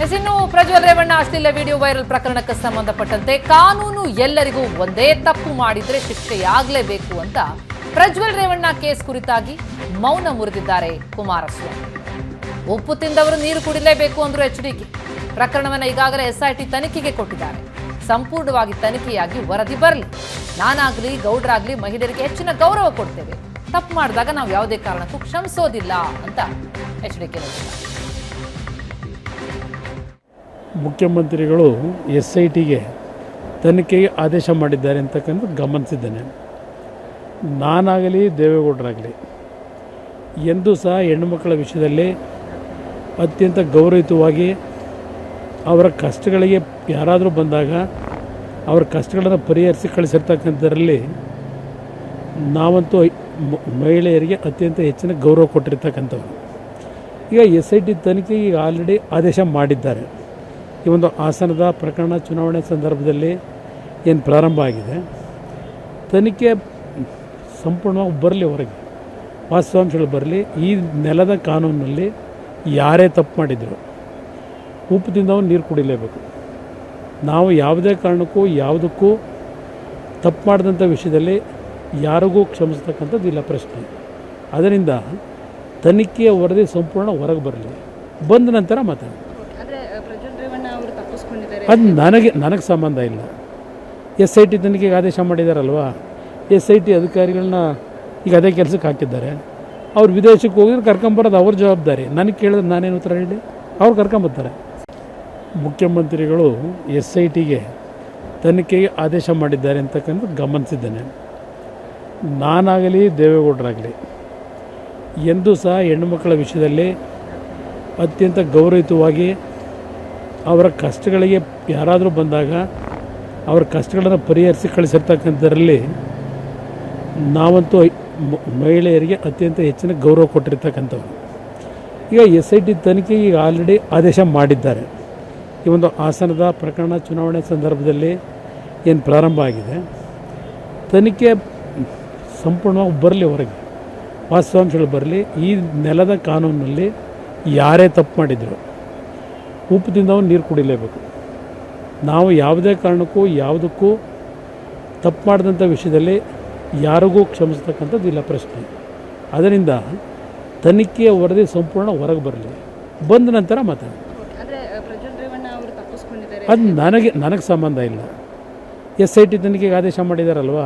ಇನ್ನು ಪ್ರಜ್ವಲ್ ರೇವಣ್ಣ ಅಶ್ಲೀಲ video viral ಪ್ರಕರಣಕ್ಕೆ ಸಂಬಂಧಪಟ್ಟಂತೆ ಕಾನೂನು ಎಲ್ಲರಿಗೂ ಒಂದೇ ತಪ್ಪು ಮಾಡಿದ್ರೆ ಶಿಕ್ಷೆಯಾಗಲೇಬೇಕು ಅಂತ ಪ್ರಜ್ವಲ್ ರೇವಣ್ಣ ಕೇಸ್ ಕುರಿತಾಗಿ ಮೌನ ಮುರಿದಿದ್ದಾರೆ ಕುಮಾರಸ್ವಾಮಿ. ಉಪ್ಪು ತಿಂದವರು ನೀರು ಕುಡಿಲೇಬೇಕು ಅಂದ್ರು ಎಚ್ಡಿಕೆ. ಪ್ರಕರಣವನ್ನು ಈಗಾಗಲೇ ಎಸ್ಐಟಿ ತನಿಖೆಗೆ ಕೊಟ್ಟಿದ್ದಾರೆ. ಸಂಪೂರ್ಣವಾಗಿ ತನಿಖೆಯಾಗಿ ವರದಿ ಬರಲಿ. ನಾನಾಗ್ಲಿ ಗೌಡ್ರಾಗ್ಲಿ ಮಹಿಳೆಯರಿಗೆ ಹೆಚ್ಚಿನ ಗೌರವ ಕೊಡ್ತೇವೆ. ತಪ್ಪು ಮಾಡಿದಾಗ ನಾವು ಯಾವುದೇ ಕಾರಣಕ್ಕೂ ಕ್ಷಮಿಸೋದಿಲ್ಲ ಅಂತ ಎಚ್ಡಿಕೆ ಹೇಳಿದ್ದಾರೆ. ಮುಖ್ಯಮಂತ್ರಿಗಳು SITಗೆ ತನಿಖೆಗೆ ಆದೇಶ ಮಾಡಿದ್ದಾರೆ ಅಂತಕ್ಕಂಥ ಗಮನಿಸಿದ್ದೇನೆ. ನಾನಾಗಲಿ ದೇವೇಗೌಡರಾಗಲಿ ಎಂದೂ ಸಹ ಹೆಣ್ಣುಮಕ್ಕಳ ವಿಷಯದಲ್ಲಿ ಅತ್ಯಂತ ಗೌರವಯುತವಾಗಿ ಅವರ ಕಷ್ಟಗಳಿಗೆ ಯಾರಾದರೂ ಬಂದಾಗ ಅವರ ಕಷ್ಟಗಳನ್ನು ಪರಿಹರಿಸಿ ಕಳಿಸಿರ್ತಕ್ಕಂಥದ್ರಲ್ಲಿ ನಾವಂತೂ ಮಹಿಳೆಯರಿಗೆ ಅತ್ಯಂತ ಹೆಚ್ಚಿನ ಗೌರವ ಕೊಟ್ಟಿರ್ತಕ್ಕಂಥವ್ರು. ಈಗ SIT ತನಿಖೆಗೆ ಈಗ ಆಲ್ರೆಡಿ ಆದೇಶ ಮಾಡಿದ್ದಾರೆ. ಈ ಒಂದು ಹಾಸನದ ಪ್ರಕರಣ ಚುನಾವಣೆ ಸಂದರ್ಭದಲ್ಲಿ ಏನು ಪ್ರಾರಂಭ ಆಗಿದೆ, ತನಿಖೆ ಸಂಪೂರ್ಣವಾಗಿ ಬರಲಿ, ಹೊರಗೆ ವಾಸ್ತವಾಂಶಗಳು ಬರಲಿ. ಈ ನೆಲದ ಕಾನೂನಿನಲ್ಲಿ ಯಾರೇ ತಪ್ಪು ಮಾಡಿದರು ಉಪ್ಪು ತಿಂದವನು ನೀರು ಕುಡಿಲೇಬೇಕು. ನಾವು ಯಾವುದೇ ಕಾರಣಕ್ಕೂ ಯಾವುದಕ್ಕೂ ತಪ್ಪು ಮಾಡಿದಂಥ ವಿಷಯದಲ್ಲಿ ಯಾರಿಗೂ ಕ್ಷಮಿಸ್ತಕ್ಕಂಥದ್ದು ಇಲ್ಲ ಪ್ರಶ್ನೆ. ಅದರಿಂದ ತನಿಖೆಯ ವರದಿ ಸಂಪೂರ್ಣ ಹೊರಗೆ ಬರಲಿ, ಬಂದ ನಂತರ ಮಾತಾಡಿ. ಅದು ನನಗೆ ಸಂಬಂಧ ಇಲ್ಲ. SIT ತನಿಖೆಗೆ ಆದೇಶ ಮಾಡಿದಾರಲ್ವ, SIT ಅಧಿಕಾರಿಗಳನ್ನ ಈಗ ಅದೇ ಕೆಲಸಕ್ಕೆ ಹಾಕಿದ್ದಾರೆ. ಅವ್ರು ವಿದೇಶಕ್ಕೆ ಹೋಗಿದ್ರೆ ಕರ್ಕೊಂಬರೋದು ಅವ್ರ ಜವಾಬ್ದಾರಿ. ನನಗೆ ಕೇಳಿದ್ರೆ ನಾನೇನು ಉತ್ತರ ಹೇಳಿ? ಅವ್ರು ಕರ್ಕೊಂಬರ್ತಾರೆ. ಮುಖ್ಯಮಂತ್ರಿಗಳು SITಗೆ ತನಿಖೆಗೆ ಆದೇಶ ಮಾಡಿದ್ದಾರೆ ಅಂತಕ್ಕಂಥ ಗಮನಿಸಿದ್ದೇನೆ. ನಾನಾಗಲಿ ದೇವೇಗೌಡರಾಗಲಿ ಎಂದೂ ಸಹ ಹೆಣ್ಣುಮಕ್ಕಳ ವಿಷಯದಲ್ಲಿ ಅತ್ಯಂತ ಗೌರವಯುತವಾಗಿ ಅವರ ಕಷ್ಟಗಳಿಗೆ ಯಾರಾದರೂ ಬಂದಾಗ ಅವರ ಕಷ್ಟಗಳನ್ನು ಪರಿಹರಿಸಿ ಕಳಿಸಿರ್ತಕ್ಕಂಥದ್ರಲ್ಲಿ ನಾವಂತೂ ಮಹಿಳೆಯರಿಗೆ ಅತ್ಯಂತ ಹೆಚ್ಚಿನ ಗೌರವ ಕೊಟ್ಟಿರ್ತಕ್ಕಂಥವ್ರು. ಈಗ SIT ತನಿಖೆಗೆ ಈಗ ಆಲ್ರೆಡಿ ಆದೇಶ ಮಾಡಿದ್ದಾರೆ. ಈ ಒಂದು ಹಾಸನದ ಪ್ರಕರಣ ಚುನಾವಣೆ ಸಂದರ್ಭದಲ್ಲಿ ಏನು ಪ್ರಾರಂಭ ಆಗಿದೆ, ತನಿಖೆ ಸಂಪೂರ್ಣವಾಗಿ ಬರಲಿ, ಹೊರಗೆ ವಾಸ್ತವಾಂಶಗಳು ಬರಲಿ. ಈ ನೆಲದ ಕಾನೂನಿನಲ್ಲಿ ಯಾರೇ ತಪ್ಪು ಮಾಡಿದರು ಉಪ್ಪು ತಿಂದವನು ನೀರು ಕುಡಿಲೇಬೇಕು. ನಾವು ಯಾವುದೇ ಕಾರಣಕ್ಕೂ ಯಾವುದಕ್ಕೂ ತಪ್ಪು ಮಾಡಿದಂಥ ವಿಷಯದಲ್ಲಿ ಯಾರಿಗೂ ಕ್ಷಮಿಸ್ತಕ್ಕಂಥದ್ದು ಇಲ್ಲ ಪ್ರಶ್ನೆ. ಅದರಿಂದ ತನಿಖೆಯ ವರದಿ ಸಂಪೂರ್ಣ ಹೊರಗೆ ಬರಲಿ, ಬಂದ ನಂತರ ಮಾತಾಡಿ. ಅದು ನನಗೆ ಸಂಬಂಧ ಇಲ್ಲ. SIT ತನಿಖೆಗೆ ಆದೇಶ ಮಾಡಿದಾರಲ್ವ,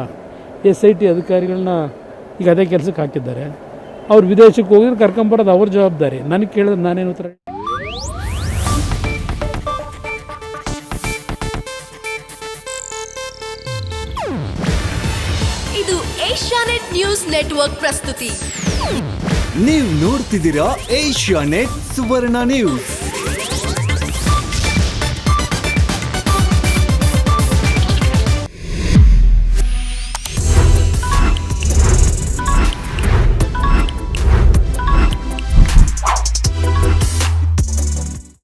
SIT ಅಧಿಕಾರಿಗಳನ್ನ ಈಗ ಅದೇ ಕೆಲಸಕ್ಕೆ ಹಾಕಿದ್ದಾರೆ. ಅವ್ರು ವಿದೇಶಕ್ಕೆ ಹೋಗಿದ್ರೆ ಕರ್ಕೊಂಬರೋದು ಅವ್ರ ಜವಾಬ್ದಾರಿ. ನನಗೆ ಕೇಳಿದ್ರೆ ನಾನೇನು ಉತ್ತರ? ಇದು ಏಷ್ಯಾನೆಟ್ ನ್ಯೂಸ್ ನೆಟ್ವರ್ಕ್ ಪ್ರಸ್ತುತಿ. ನೀವು ನೋಡ್ತಿದ್ದೀರಾ ಏಷ್ಯಾನೆಟ್ ಸುವರ್ಣ ನ್ಯೂಸ್.